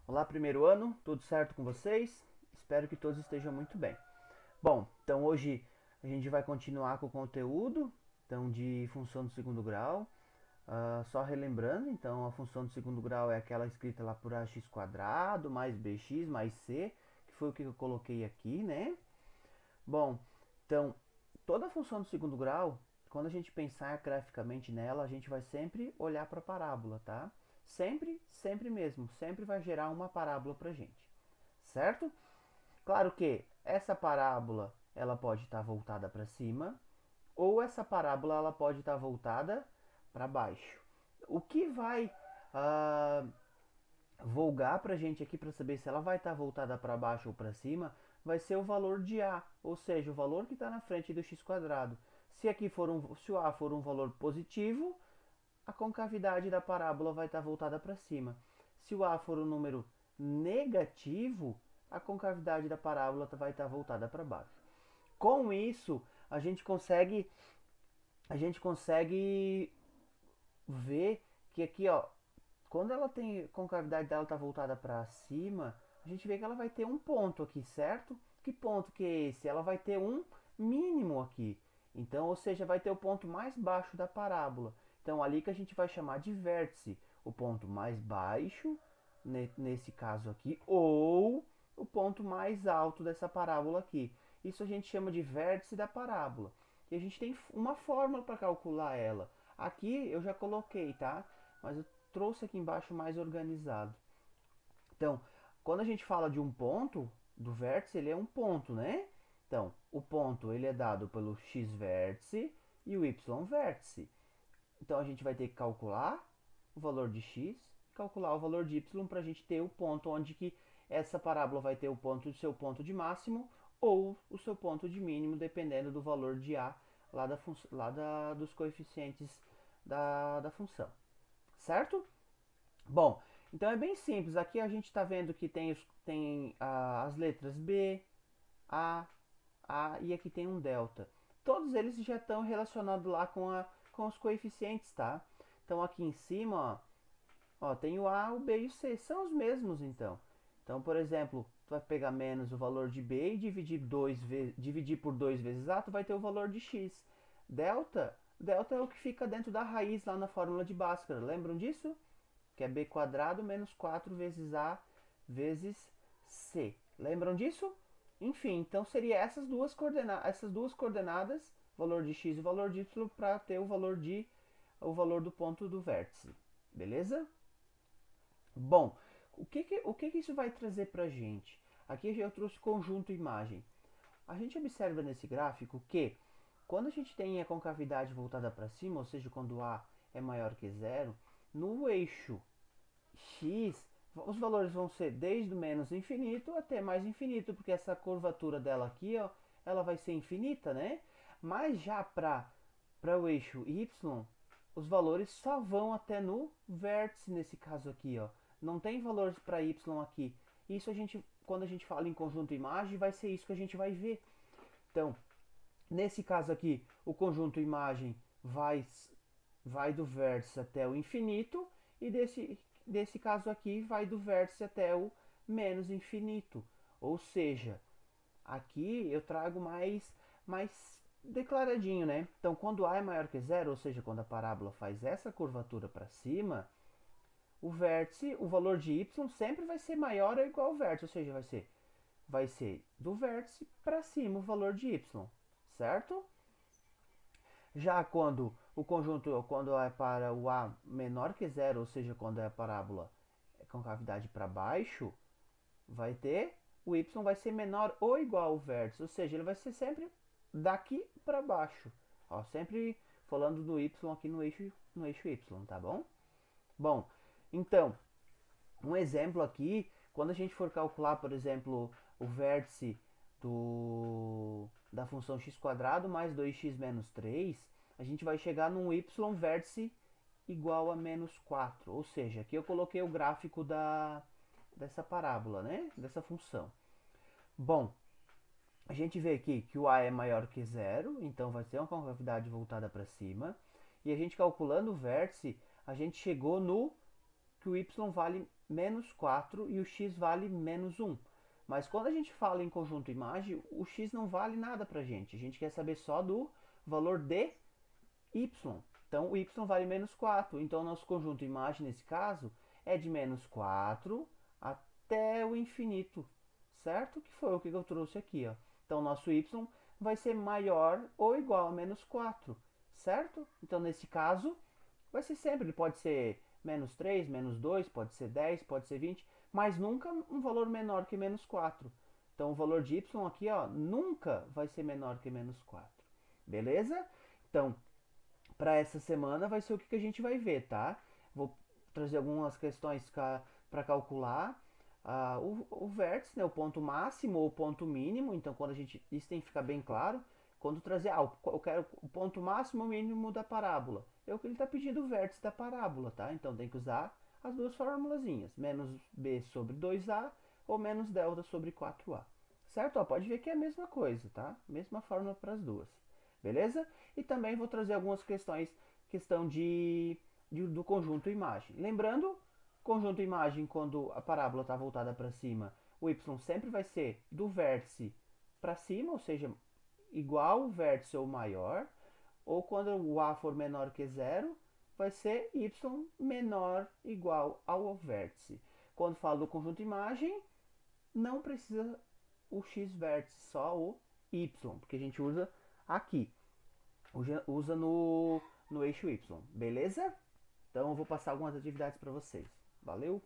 Olá, primeiro ano, tudo certo com vocês? Espero que todos estejam muito bem. Bom, então hoje a gente vai continuar com o conteúdo então, de função do segundo grau. Só relembrando, então a função do segundo grau é aquela escrita lá por ax quadrado mais bx mais c, que foi o que eu coloquei aqui, né? Bom, então toda função do segundo grau, quando a gente pensar graficamente nela, a gente vai sempre olhar para a parábola, tá? Sempre, sempre mesmo, sempre vai gerar uma parábola para a gente, certo? Claro que essa parábola ela pode estar voltada para cima ou essa parábola ela pode estar voltada para baixo. O que vai ah, volgar para a gente aqui para saber se ela vai estar voltada para baixo ou para cima vai ser o valor de a, ou seja, o valor que está na frente do x quadrado. Se o a for um valor positivo, a concavidade da parábola vai estar voltada para cima. Se o a for um número negativo, a concavidade da parábola vai estar voltada para baixo. Com isso, a gente consegue ver que aqui, ó, quando ela tem a concavidade dela tá voltada para cima, a gente vê que ela vai ter um ponto aqui, certo? Que ponto que é esse? Ela vai ter um mínimo aqui. Então, ou seja, vai ter o ponto mais baixo da parábola. Então, ali que a gente vai chamar de vértice, o ponto mais baixo, nesse caso aqui, ou o ponto mais alto dessa parábola aqui. Isso a gente chama de vértice da parábola. E a gente tem uma fórmula para calcular ela. Aqui eu já coloquei, tá? Mas eu trouxe aqui embaixo mais organizado. Então, quando a gente fala de um ponto, do vértice, ele é um ponto, né? Então, o ponto ele é dado pelo x vértice e o y vértice. Então, a gente vai ter que calcular o valor de x, calcular o valor de y para a gente ter o ponto onde que essa parábola vai ter o seu ponto de máximo ou o seu ponto de mínimo, dependendo do valor de a dos coeficientes da função, certo? Bom, então é bem simples. Aqui a gente está vendo que tem as letras B, A e aqui tem um delta. Todos eles já estão relacionados lá com os coeficientes, tá? Então aqui em cima, ó, tem o A, o B e o C. São os mesmos, então. Então, por exemplo, tu vai pegar menos o valor de B e dividir por 2 vezes A, tu vai ter o valor de X. Delta é o que fica dentro da raiz lá na fórmula de Bhaskara. Lembram disso? Que é b quadrado menos 4 vezes a vezes c. Lembram disso? Enfim, então seria essas duas coordenadas, valor de x e valor de y, para ter o valor do ponto do vértice. Beleza? Bom, o que isso vai trazer para a gente? Aqui eu trouxe conjunto imagem. A gente observa nesse gráfico que quando a gente tem a concavidade voltada para cima, ou seja, quando A é maior que zero, no eixo x, os valores vão ser desde o menos infinito até mais infinito, porque essa curvatura dela aqui, ó, ela vai ser infinita, né? Mas já para o eixo y, os valores só vão até no vértice nesse caso aqui, ó. Não tem valores para y aqui. Isso quando a gente fala em conjunto imagem, vai ser isso que a gente vai ver. Então, nesse caso aqui, o conjunto imagem vai do vértice até o infinito e desse caso aqui vai do vértice até o menos infinito. Ou seja, aqui eu trago mais declaradinho, né? Então, quando A é maior que zero, ou seja, quando a parábola faz essa curvatura para cima, o valor de y sempre vai ser maior ou igual ao vértice, ou seja, vai ser do vértice para cima o valor de y, certo? Já quando é para o A menor que zero, ou seja, quando é a parábola com cavidade para baixo, o y vai ser menor ou igual ao vértice, ou seja, ele vai ser sempre daqui para baixo. Ó, sempre falando do y aqui no eixo y, tá bom? Bom, então, um exemplo aqui, quando a gente for calcular, por exemplo, o vértice da função x quadrado mais 2x menos 3, a gente vai chegar num y vértice igual a menos 4. Ou seja, aqui eu coloquei o gráfico dessa parábola, né? Dessa função. Bom, a gente vê aqui que o a é maior que zero, então vai ser uma concavidade voltada para cima. E a gente calculando o vértice, a gente chegou no que que o y vale menos 4 e o x vale menos 1. Mas quando a gente fala em conjunto imagem, o x não vale nada para a gente quer saber só do valor de y. Então, o y vale menos 4. Então, nosso conjunto imagem, nesse caso, é de menos 4 até o infinito, certo? Que foi o que eu trouxe aqui, ó. Então, nosso y vai ser maior ou igual a menos 4, certo? Então, nesse caso, vai ser sempre, ele pode ser menos 3, menos 2, pode ser 10, pode ser 20, mas nunca um valor menor que menos 4. Então, o valor de y aqui, ó, nunca vai ser menor que menos 4. Beleza? Então, para essa semana vai ser o que a gente vai ver, tá? Vou trazer algumas questões para calcular o vértice, né, o ponto máximo ou o ponto mínimo. Então, quando a gente, isso tem que ficar bem claro. Quando trazer, eu quero o ponto máximo ou mínimo da parábola. É o que ele está pedindo, o vértice da parábola, tá? Então, tem que usar as duas formulazinhas, menos b sobre 2a ou menos delta sobre 4a. Certo? Ó, pode ver que é a mesma coisa, tá? Mesma fórmula para as duas. Beleza? E também vou trazer algumas questões, do conjunto imagem. Lembrando, conjunto imagem, quando a parábola está voltada para cima, o y sempre vai ser do vértice para cima, ou seja, igual ao vértice ou maior, ou quando o a for menor que zero, vai ser y menor igual ao vértice. Quando falo do conjunto imagem, não precisa o x vértice, só o y, porque a gente usa aqui. Usa no eixo y, beleza? Então eu vou passar algumas atividades para vocês. Valeu?